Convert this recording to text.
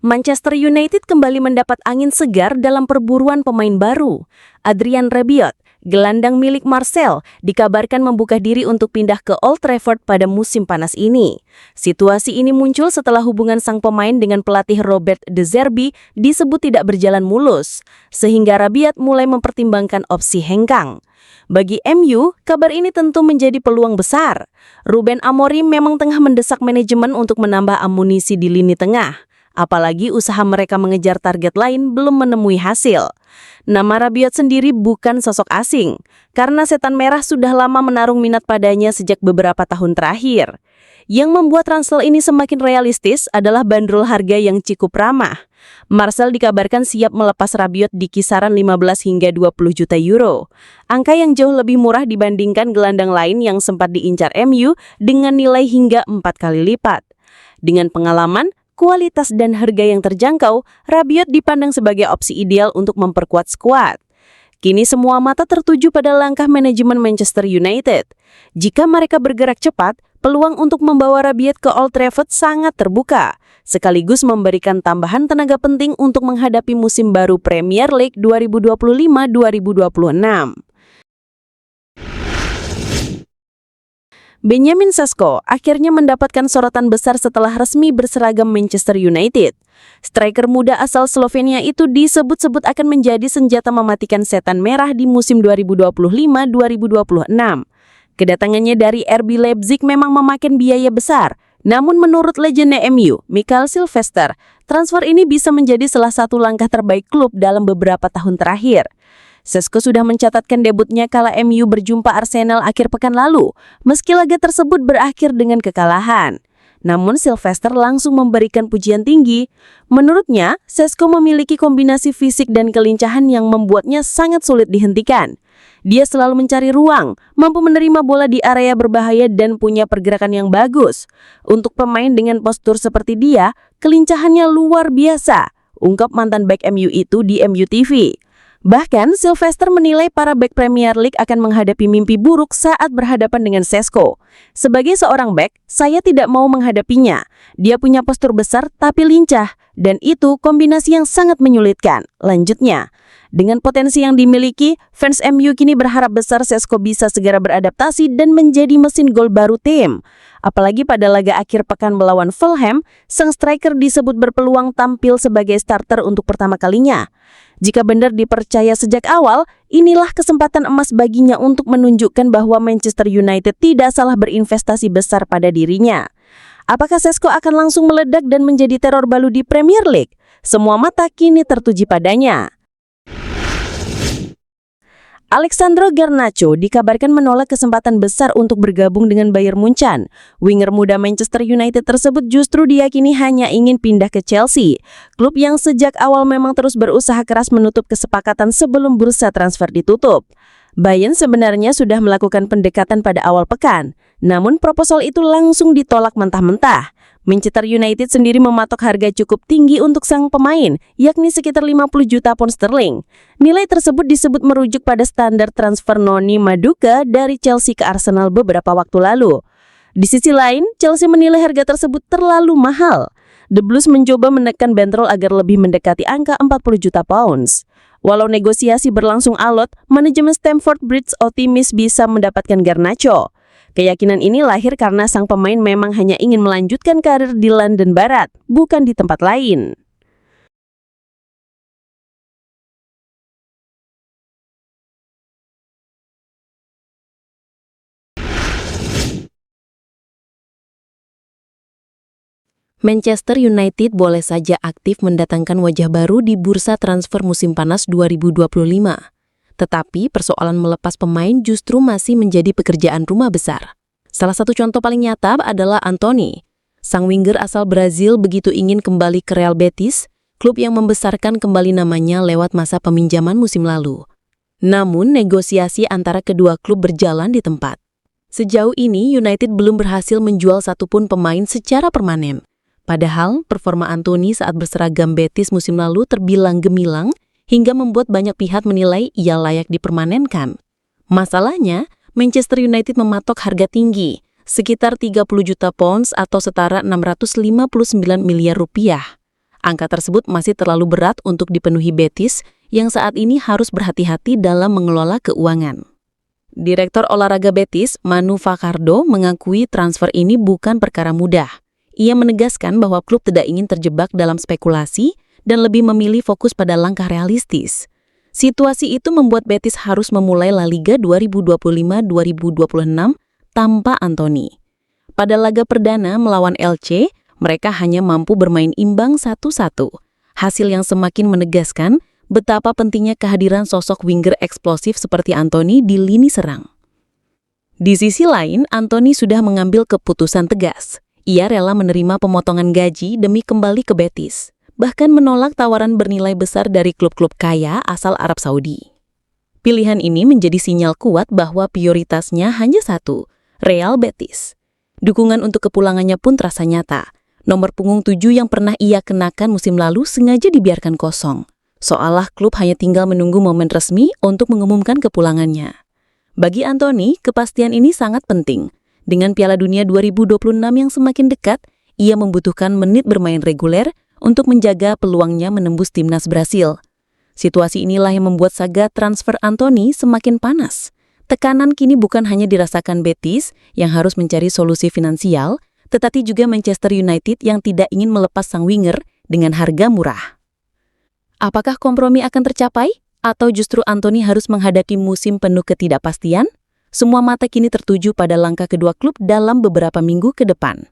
Manchester United kembali mendapat angin segar dalam perburuan pemain baru. Adrien Rabiot, gelandang milik Marseille, dikabarkan membuka diri untuk pindah ke Old Trafford pada musim panas ini. Situasi ini muncul setelah hubungan sang pemain dengan pelatih Robert De Zerbi disebut tidak berjalan mulus, sehingga Rabiot mulai mempertimbangkan opsi hengkang. Bagi MU, kabar ini tentu menjadi peluang besar. Ruben Amorim memang tengah mendesak manajemen untuk menambah amunisi di lini tengah. Apalagi usaha mereka mengejar target lain belum menemui hasil. Nama Rabiot sendiri bukan sosok asing, karena setan merah sudah lama menaruh minat padanya sejak beberapa tahun terakhir. Yang membuat transfer ini semakin realistis adalah bandrol harga yang cukup ramah. Marseille dikabarkan siap melepas Rabiot di kisaran 15 hingga 20 juta euro. Angka yang jauh lebih murah dibandingkan gelandang lain yang sempat diincar MU dengan nilai hingga 4 kali lipat. Dengan pengalaman, kualitas dan harga yang terjangkau, Rabiot dipandang sebagai opsi ideal untuk memperkuat skuad. Kini semua mata tertuju pada langkah manajemen Manchester United. Jika mereka bergerak cepat, peluang untuk membawa Rabiot ke Old Trafford sangat terbuka, sekaligus memberikan tambahan tenaga penting untuk menghadapi musim baru Premier League 2025-2026. Benjamin Sesko akhirnya mendapatkan sorotan besar setelah resmi berseragam Manchester United. Striker muda asal Slovenia itu disebut-sebut akan menjadi senjata mematikan setan merah di musim 2025-2026. Kedatangannya dari RB Leipzig memang memakan biaya besar, namun menurut legenda MU, Mikael Silvestre, transfer ini bisa menjadi salah satu langkah terbaik klub dalam beberapa tahun terakhir. Sesko sudah mencatatkan debutnya kala MU berjumpa Arsenal akhir pekan lalu, meski laga tersebut berakhir dengan kekalahan. Namun Silvestre langsung memberikan pujian tinggi. Menurutnya, Sesko memiliki kombinasi fisik dan kelincahan yang membuatnya sangat sulit dihentikan. Dia selalu mencari ruang, mampu menerima bola di area berbahaya dan punya pergerakan yang bagus. Untuk pemain dengan postur seperti dia, kelincahannya luar biasa, ungkap mantan bek MU itu di MU TV. Bahkan, Silvestre menilai para bek Premier League akan menghadapi mimpi buruk saat berhadapan dengan Sesko. Sebagai seorang bek, saya tidak mau menghadapinya. Dia punya postur besar tapi lincah, dan itu kombinasi yang sangat menyulitkan. Lanjutnya, dengan potensi yang dimiliki, fans MU kini berharap besar Sesko bisa segera beradaptasi dan menjadi mesin gol baru tim. Apalagi pada laga akhir pekan melawan Fulham, sang striker disebut berpeluang tampil sebagai starter untuk pertama kalinya. Jika benar dipercaya sejak awal, inilah kesempatan emas baginya untuk menunjukkan bahwa Manchester United tidak salah berinvestasi besar pada dirinya. Apakah Sesko akan langsung meledak dan menjadi teror baru di Premier League? Semua mata kini tertuju padanya. Alexandro Garnacho dikabarkan menolak kesempatan besar untuk bergabung dengan Bayern Munchen. Winger muda Manchester United tersebut justru diyakini hanya ingin pindah ke Chelsea, klub yang sejak awal memang terus berusaha keras menutup kesepakatan sebelum bursa transfer ditutup. Bayern sebenarnya sudah melakukan pendekatan pada awal pekan, namun proposal itu langsung ditolak mentah-mentah. Manchester United sendiri mematok harga cukup tinggi untuk sang pemain, yakni sekitar 50 juta pound sterling. Nilai tersebut disebut merujuk pada standar transfer Noni Maduka dari Chelsea ke Arsenal beberapa waktu lalu. Di sisi lain, Chelsea menilai harga tersebut terlalu mahal. The Blues mencoba menekan bandrol agar lebih mendekati angka 40 juta pounds. Walau negosiasi berlangsung alot, manajemen Stamford Bridge optimis bisa mendapatkan Garnacho. Keyakinan ini lahir karena sang pemain memang hanya ingin melanjutkan karir di London Barat, bukan di tempat lain. Manchester United boleh saja aktif mendatangkan wajah baru di bursa transfer musim panas 2025. Tetapi persoalan melepas pemain justru masih menjadi pekerjaan rumah besar. Salah satu contoh paling nyata adalah Antony. Sang winger asal Brazil begitu ingin kembali ke Real Betis, klub yang membesarkan kembali namanya lewat masa peminjaman musim lalu. Namun negosiasi antara kedua klub berjalan di tempat. Sejauh ini United belum berhasil menjual satupun pemain secara permanen. Padahal performa Antony saat berseragam Betis musim lalu terbilang gemilang, hingga membuat banyak pihak menilai ia layak dipermanenkan. Masalahnya, Manchester United mematok harga tinggi, sekitar 30 juta pounds atau setara 659 miliar rupiah. Angka tersebut masih terlalu berat untuk dipenuhi Betis yang saat ini harus berhati-hati dalam mengelola keuangan. Direktur olahraga Betis, Manu Fakardo, mengakui transfer ini bukan perkara mudah. Ia menegaskan bahwa klub tidak ingin terjebak dalam spekulasi dan lebih memilih fokus pada langkah realistis. Situasi itu membuat Betis harus memulai La Liga 2025-2026 tanpa Antony. Pada laga perdana melawan Elche, mereka hanya mampu bermain imbang 1-1. Hasil yang semakin menegaskan betapa pentingnya kehadiran sosok winger eksplosif seperti Antony di lini serang. Di sisi lain, Antony sudah mengambil keputusan tegas. Ia rela menerima pemotongan gaji demi kembali ke Betis, bahkan menolak tawaran bernilai besar dari klub-klub kaya asal Arab Saudi. Pilihan ini menjadi sinyal kuat bahwa prioritasnya hanya satu, Real Betis. Dukungan untuk kepulangannya pun terasa nyata. Nomor punggung 7 yang pernah ia kenakan musim lalu sengaja dibiarkan kosong, seolah klub hanya tinggal menunggu momen resmi untuk mengumumkan kepulangannya. Bagi Antony, kepastian ini sangat penting. Dengan Piala Dunia 2026 yang semakin dekat, ia membutuhkan menit bermain reguler untuk menjaga peluangnya menembus timnas Brasil. Situasi inilah yang membuat saga transfer Antony semakin panas. Tekanan kini bukan hanya dirasakan Betis yang harus mencari solusi finansial, tetapi juga Manchester United yang tidak ingin melepas sang winger dengan harga murah. Apakah kompromi akan tercapai? Atau justru Antony harus menghadapi musim penuh ketidakpastian? Semua mata kini tertuju pada langkah kedua klub dalam beberapa minggu ke depan.